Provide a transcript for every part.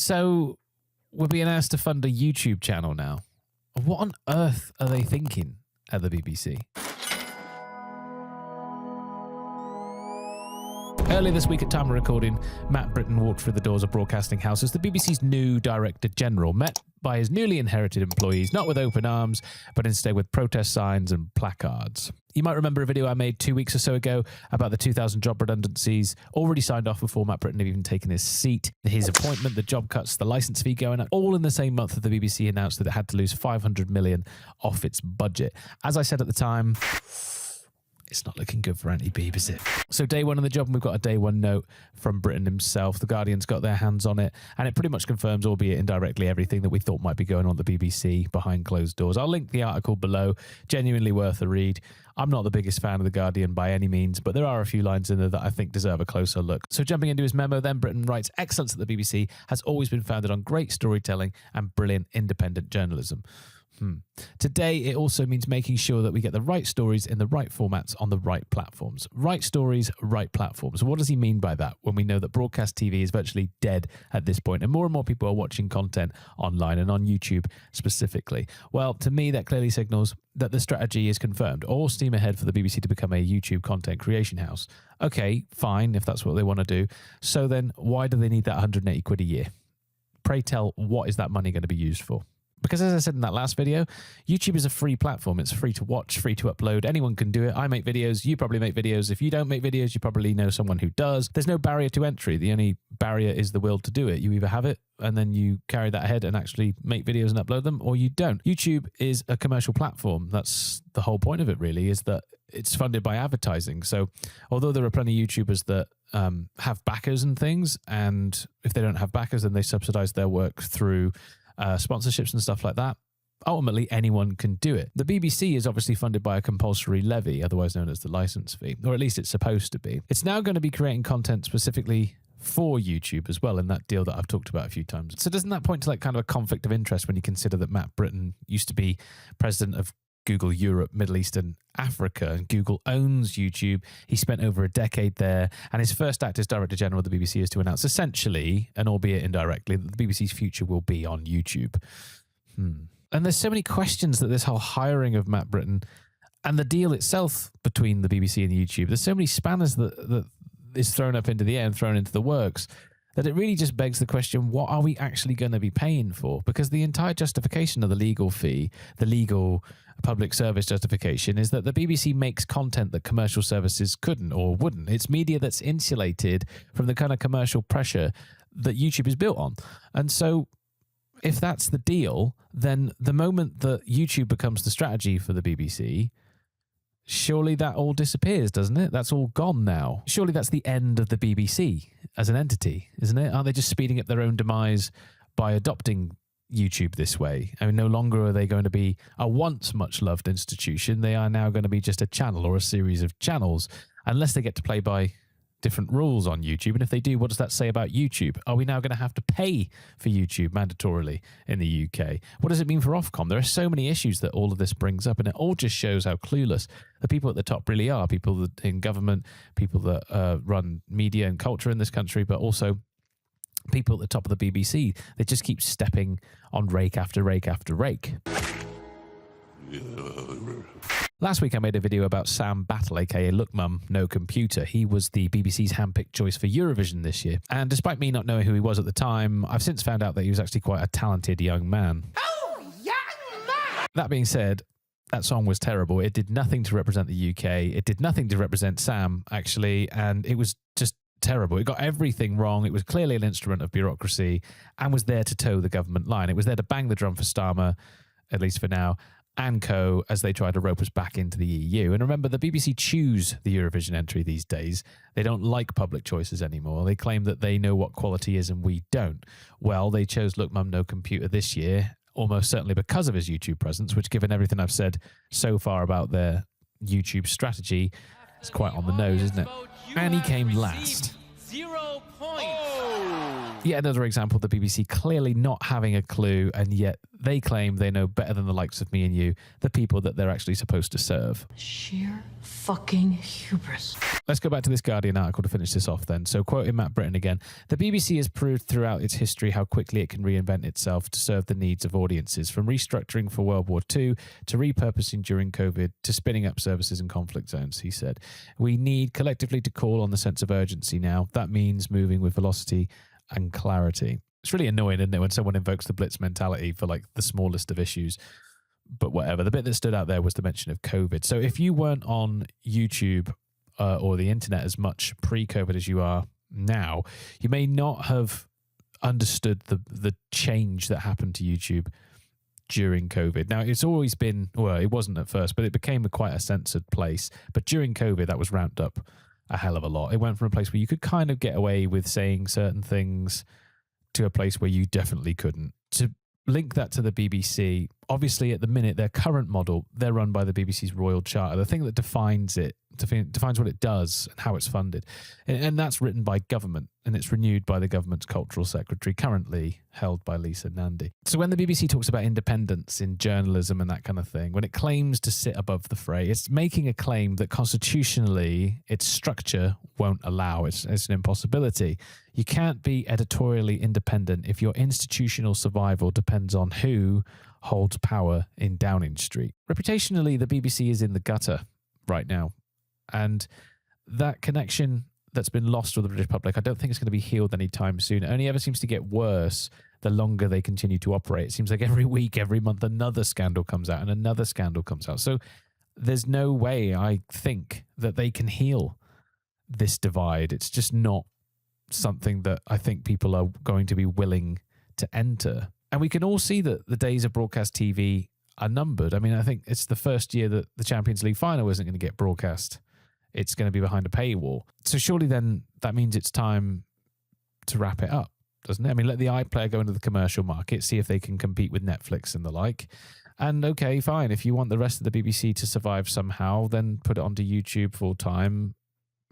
So we're being asked to fund a YouTube channel now. What on earth are they thinking at the BBC? Earlier this week at time of recording, Matt Britton walked through the doors of Broadcasting House as the BBC's new Director General, met by his newly inherited employees, not with open arms, but instead with protest signs and placards. You might remember a video I made 2 weeks or so ago about the 2,000 job redundancies already signed off before Matt Britton had even taken his seat. His appointment, the job cuts, the licence fee going up, all in the same month that the BBC announced that it had to lose 500 million off its budget. As I said at the time, it's not looking good for Aunty Beeb, is it? So day one on the job, and we've got a day one note from Britton himself. The Guardian's got their hands on it, and it pretty much confirms, albeit indirectly, everything that we thought might be going on at the BBC behind closed doors. I'll link the article below. Genuinely worth a read. I'm not the biggest fan of The Guardian by any means, but there are a few lines in there that I think deserve a closer look. So jumping into his memo then, Britton writes, "Excellence at the BBC has always been founded on great storytelling and brilliant independent journalism. Today, it also means making sure that we get the right stories in the right formats on the right platforms. Right stories, right platforms." What does he mean by that when we know that broadcast TV is virtually dead at this point and more people are watching content online and on YouTube specifically? Well, to me, that clearly signals that the strategy is confirmed. All steam ahead for the BBC to become a YouTube content creation house. Okay, fine, if that's what they want to do. So then why do they need that 180 quid a year? Pray tell, what is that money going to be used for? Because as I said in that last video, YouTube is a free platform. It's free to watch, free to upload. Anyone can do it. I make videos. You probably make videos. If you don't make videos, you probably know someone who does. There's no barrier to entry. The only barrier is the will to do it. You either have it and then you carry that ahead and actually make videos and upload them, or you don't. YouTube is a commercial platform. That's the whole point of it, really, is that it's funded by advertising. So although there are plenty of YouTubers that have backers and things, and if they don't have backers, then they subsidize their work through sponsorships and stuff like that, ultimately anyone can do it. The BBC is obviously funded by a compulsory levy, otherwise known as the licence fee, or at least it's supposed to be. It's now going to be creating content specifically for YouTube as well in that deal that I've talked about a few times. So doesn't that point to like kind of a conflict of interest when you consider that Matt Britton used to be president of Google Europe, Middle East and Africa, and Google owns YouTube. He spent over a decade there, and his first act as Director General of the BBC is to announce essentially, and albeit indirectly, that the BBC's future will be on YouTube. And there's so many questions that this whole hiring of Matt Britton and the deal itself between the BBC and YouTube, there's so many spanners that is thrown up into the air and thrown into the works, that it really just begs the question, what are we actually going to be paying for? Because the entire justification of the legal fee, the legal public service justification, is that the BBC makes content that commercial services couldn't or wouldn't. It's media that's insulated from the kind of commercial pressure that YouTube is built on. And so if that's the deal, then the moment that YouTube becomes the strategy for the BBC, surely that all disappears, doesn't it? That's all gone now. Surely that's the end of the BBC as an entity, isn't it? Aren't they just speeding up their own demise by adopting YouTube this way? I mean, no longer are they going to be a once much loved institution. They are now going to be just a channel or a series of channels, unless they get to play by different rules on YouTube. And if they do, what does that say about YouTube? Are we now going to have to pay for YouTube mandatorily in the UK? What does it mean for Ofcom? There are so many issues that all of this brings up, and it all just shows how clueless the people at the top really are. People that in government, people that run media and culture in this country, but also people at the top of the BBC. They just keep stepping on rake after rake after rake. Last week I made a video about Sam Battle, aka Look Mum, No Computer. He was the BBC's handpicked choice for Eurovision this year. And despite me not knowing who he was at the time, I've since found out that he was actually quite a talented young man. Oh, young man! That being said, that song was terrible. It did nothing to represent the UK. It did nothing to represent Sam, actually, and it was just terrible. It got everything wrong. It was clearly an instrument of bureaucracy and was there to toe the government line. It was there to bang the drum for Starmer, at least for now, and co, as they try to rope us back into the EU. And remember, the BBC choose the Eurovision entry these days. They don't like public choices anymore. They claim that they know what quality is and we don't. Well, they chose Look Mum No Computer this year, almost certainly because of his YouTube presence, which, given everything I've said so far about their YouTube strategy, is quite on the nose, isn't it? And he came last. 0 points. Oh. Yet another example of the BBC clearly not having a clue, and yet they claim they know better than the likes of me and you, the people that they're actually supposed to serve. Sheer fucking hubris. Let's go back to this Guardian article to finish this off then. So quoting Matt Britton again, the BBC has proved throughout its history how quickly it can reinvent itself to serve the needs of audiences, from restructuring for World War II to repurposing during COVID to spinning up services in conflict zones, he said. We need collectively to call on the sense of urgency now. That means moving with velocity and clarity. It's really annoying, isn't it, when someone invokes the blitz mentality for like the smallest of issues, but whatever. The bit that stood out there was the mention of COVID. So if you weren't on YouTube or the internet as much pre-COVID as you are now, you may not have understood the change that happened to YouTube during COVID. Now, it's always been, well, it wasn't at first, but it became quite a censored place. But during COVID, that was ramped up a hell of a lot. It went from a place where you could kind of get away with saying certain things to a place where you definitely couldn't. To link that to the BBC, obviously at the minute, their current model, they're run by the BBC's Royal Charter. The thing that defines it, defines what it does and how it's funded. And that's written by government, and it's renewed by the government's cultural secretary, currently held by Lisa Nandy. So when the BBC talks about independence in journalism and that kind of thing, when it claims to sit above the fray, it's making a claim that constitutionally its structure won't allow. It's an impossibility. You can't be editorially independent if your institutional survival depends on who holds power in Downing Street. Reputationally, the BBC is in the gutter right now. And that connection that's been lost with the British public, I don't think it's going to be healed anytime soon. It only ever seems to get worse the longer they continue to operate. It seems like every week, every month, another scandal comes out and another scandal comes out. So there's no way, I think, that they can heal this divide. It's just not something that I think people are going to be willing to enter. And we can all see that the days of broadcast TV are numbered. I mean, I think it's the first year that the Champions League final isn't going to get broadcast. It's going to be behind a paywall. So surely then that means it's time to wrap it up, doesn't it? I mean, let the iPlayer go into the commercial market, see if they can compete with Netflix and the like. And okay, fine. If you want the rest of the BBC to survive somehow, then put it onto YouTube full time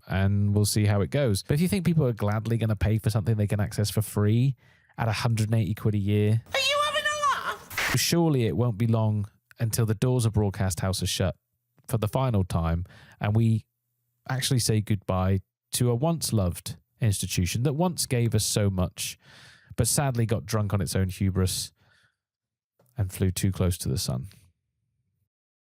and we'll see how it goes. But if you think people are gladly going to pay for something they can access for free at 180 quid a year, Are you having a laugh? surely it won't be long until the doors of Broadcast House are shut for the final time and we actually say goodbye to a once loved institution that once gave us so much, but sadly got drunk on its own hubris and flew too close to the sun.